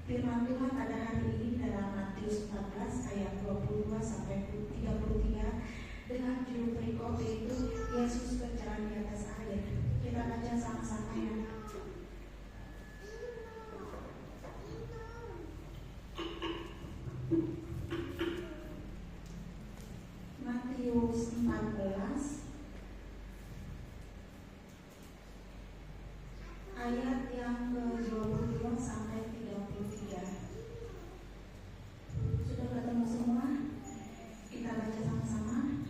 Firman Tuhan pada hari ini dalam Matius 14 ayat 22 sampai 33 dengan judul perikop itu Yesus berjalan di atas air. Kita baca sama-sama ya. Matius 14 ayat yang ke-22 sampai 33. Sudah ketemu semua? Kita baca sama-sama.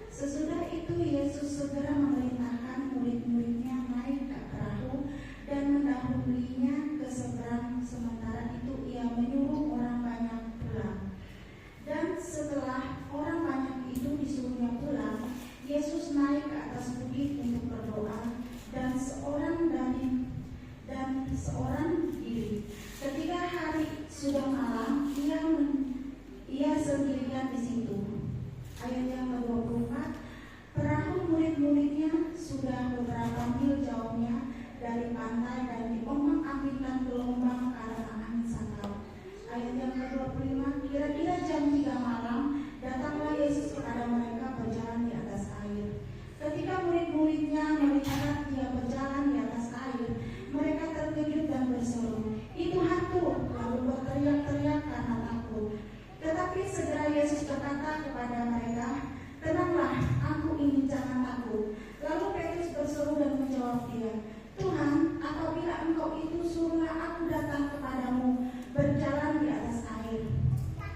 Sesudah itu Yesus segera memerintahkan murid-muridnya naik ke perahu dan mendahuluinya ke seberang. Sementara itu ia menyuruh orang banyak pulang. Dan setelah orang banyak itu disuruhnya pulang, Yesus naik ke atas bukit untuk berdoa, dan seorang diri. Ketika hari sudah malam, ia sendirian di situ. Ayat yang ke-24, perahu murid-muridnya sudah beberapa mil jauhnya dari pantai dan diombang-ambingkan gelombang karena angin sakal. Ayat yang ke-25, kira-kira jam 3 malam, datanglah Yesus kepada mereka berjalan di atas air. Ketika murid-muridnya melihat dia berjalan di atas air, mereka terkejut dan berseru, "Itu hantu!" lalu berteriak-teriak karena takut. Tetapi segera Yesus berkata kepada mereka, "Tenanglah, aku ini, jangan takut." Lalu Petrus berseru dan menjawab dia, "Tuhan, apabila Engkau itu, suruhlah aku datang kepadamu berjalan di atas air."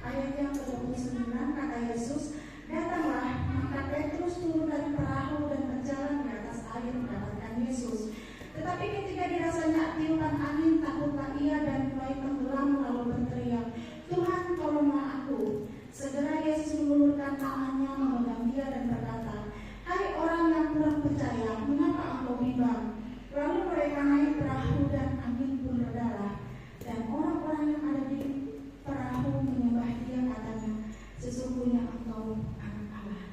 Ayat yang ke-29 kata Yesus, "Datanglah." Maka Petrus turun dari perahu dan berjalan di atas air mendapatkan Yesus. Tetapi ketika dirasanya tiupan angin, takutlah ia dan mulai tenggelam lalu berteriak, "Tuhan, tolonglah aku." Segera Yesus mengulurkan tangannya memegang dia dan berkata, "Hai orang yang kurang percaya, mengapa engkau bimbang?" Lalu mereka naik perahu dan angin pun redalah. Dan orang-orang yang ada di perahu menyembah dia, katanya, "Sesungguhnya engkau anak Allah."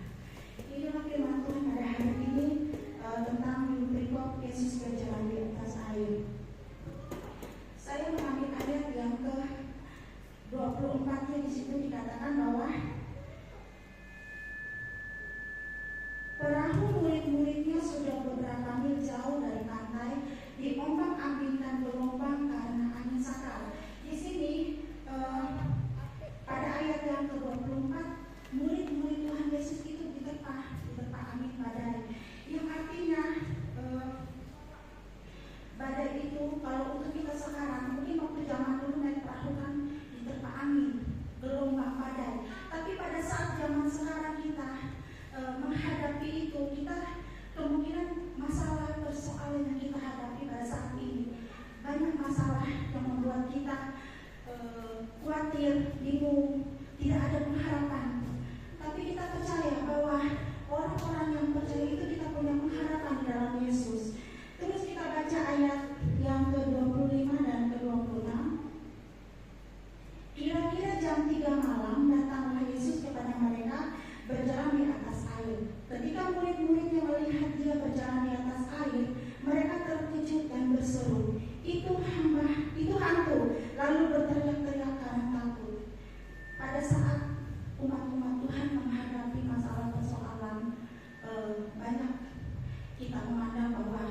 Inilah firman Tuhan pada hari ini tentang perikop Yesus berjalan di atas air. Saya mengambil ayat yang ke-24 yang di situ dikatakan bahwa perahu murid-muridnya sudah beberapa mil jauh dari pantai, diombang-ambingkan gelombang karena angin sakal. Di sini pada ayat yang ke-24, murid-murid Tuhan Yesus itu diterpa angin badai. Yang artinya badai itu kalau untuk kita sekarang, mungkin waktu zaman dulu naik perahu kan diterpa angin, gelombang badai. Tapi pada saat zaman sekarang kita menghadapi itu, kita kemungkinan masalah persoalan yang kita hadapi pada saat ini, banyak masalah yang membuat kita khawatir, bingung, tidak ada pengharapan. Tapi kita percaya bahwa orang-orang yang percaya itu kita punya pengharapan di dalam Yesus. Terus kita baca ayat yang ke-25 dan ke-26. Kira-kira jam 3 malam datanglah Yesus kepada mereka berjalan di atas air. Ketika murid-muridnya melihat dia berjalan di atas air, mereka terkejut dan berseru, "Itu hantu!" lalu berteriak-teriak karena takut. Pada saat umat-umat Tuhan menghadapi masalah persoalan, banyak kita memandang bahwa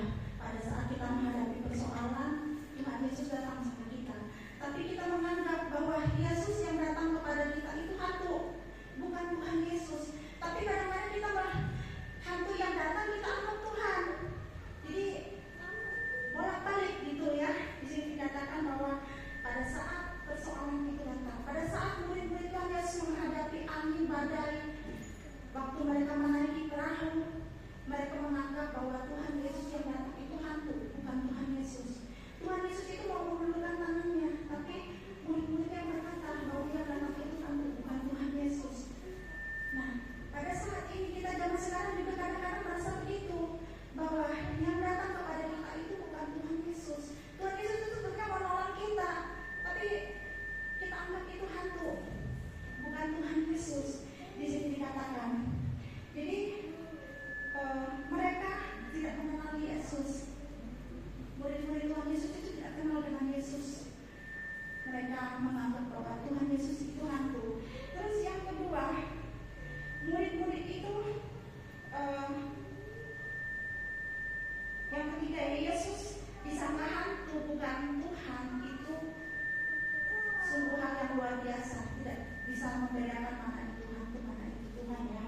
membedakan mana itu hantu, mana itu Tuhan ya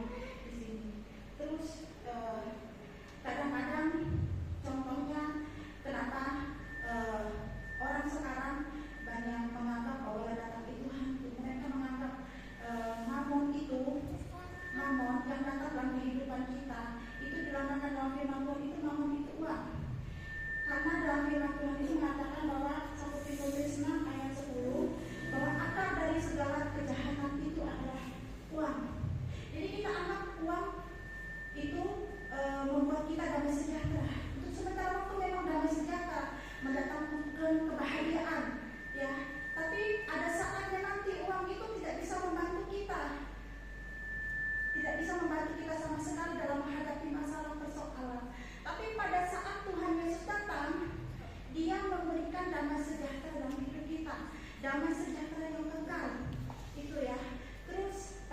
di sini. Terus kadang-kadang contohnya kenapa orang sekarang banyak menganggap bahwa datang itu hantu. Mereka menganggap mamon yang datang dalam kehidupan kita itu dilambangkan dalam firman Tuhan, itu mamon itu uang. Karena dalam firman Tuhan itu mengatakan bahwa 1 Timotius 6 ayat 10 bahwa akar dari segala kejahatan itu adalah uang. Jadi kita anggap uang itu membuat kita damai sejahtera. Untuk sementara waktu memang damai sejahtera, mendatangkan kebahagiaan, ya. Tapi ada saatnya nanti uang itu tidak bisa membantu kita, sama sekali dalam menghadapi masalah persoalan. Tapi pada saat Tuhan Yesus datang, Dia memberikan damai sejahtera dalam hidup kita, damai sejahtera yang kekal, itu ya. Terus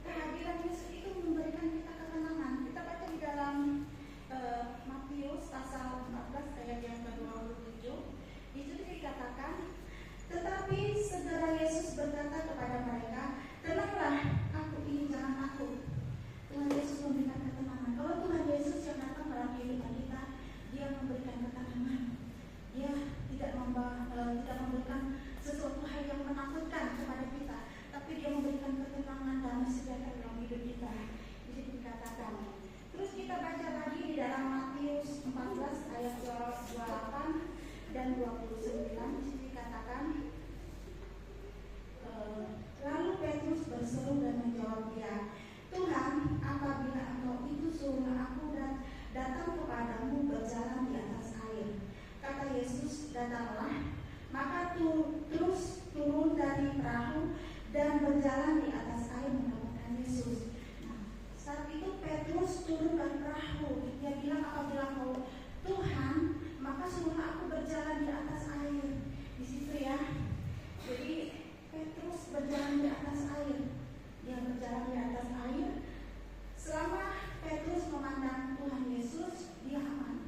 kehadiran Yesus itu memberikan kita ketenangan. Kita baca di dalam Matius pasal 14 ayat yang ke-27. Di situ dikatakan, tetapi segera Yesus berkata kepada mereka, tenanglah, aku ini, jangan takut. Tuhan Yesus memberikan ketenangan. Kalau Tuhan Yesus yang datang dalam kehidupan kita, Dia memberikan ketenangan. Dia tidak memberikan sesuatu hal yang menakutkan kepada kita, tapi Dia memberikan ketenangan dan sejahtera dalam hidup kita. Di situ dikatakan. Terus kita baca lagi di dalam Matius 14 ayat 28 dan 29. Di situ dikatakan, lalu Petrus berseru dan menjawab Dia, Tuhan, apabila Engkau itu suruh aku dan datang kepadamu berjalan di atas air. Kata Yesus, datanglah. Maka terus turun dari perahu dan berjalan di atas air mendapatkan Yesus. Nah, saat itu Petrus turun dari perahu. Dia bilang, apabila Engkau Tuhan, maka suruh aku berjalan di atas air. Di situ ya. Jadi Petrus berjalan di atas air. Dia berjalan di atas air. Selama Petrus memandang Tuhan Yesus, dia aman.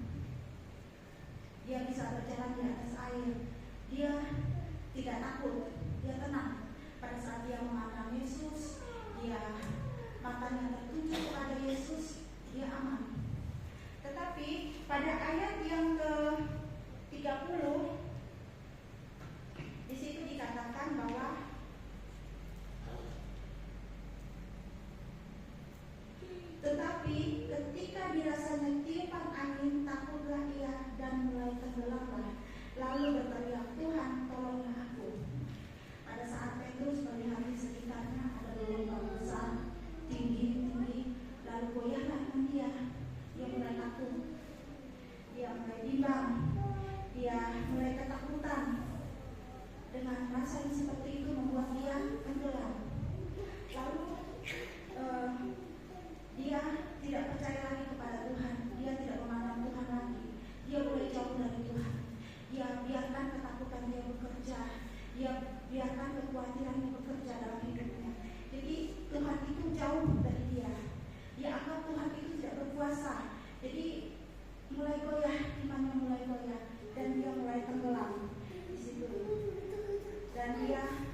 Dia bisa berjalan di atas air. Dia tidak takut. Dia tenang. Pada saat dia memandang Yesus, dia matanya tertuju kepada Yesus, dia aman. Tetapi pada ayat yang ke-30 di situ dikatakan bahwa tetapi ketika dirasanya tiupan angin, takutlah ia dan mulai tenggelamlah. Lalu berteriak, Tuhan, tolonglah aku. Pada saat Petrus melihat di sekitarnya ada gelombang besar, tinggi, lalu goyahlah iman dia. Dia mulai takut, dia mulai bimbang, dia mulai ketakutan. Dengan rasa yang seperti itu membuat dia tenggelam. Lalu dia tidak percaya lagi kepada Tuhan. Dia tidak memandang Tuhan lagi. Dia mulai jauh dari Tuhan. Dia biarkan ketakutan dia bekerja. Dia biarkan kekhawatiran dia bekerja dalam hidupnya. Jadi Tuhan itu jauh dari dia. Dia anggap Tuhan itu tidak berkuasa. Jadi mulai goyah, imannya mulai goyah, dan dia mulai tenggelam di situ. Dan dia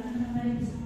akan kembali bersama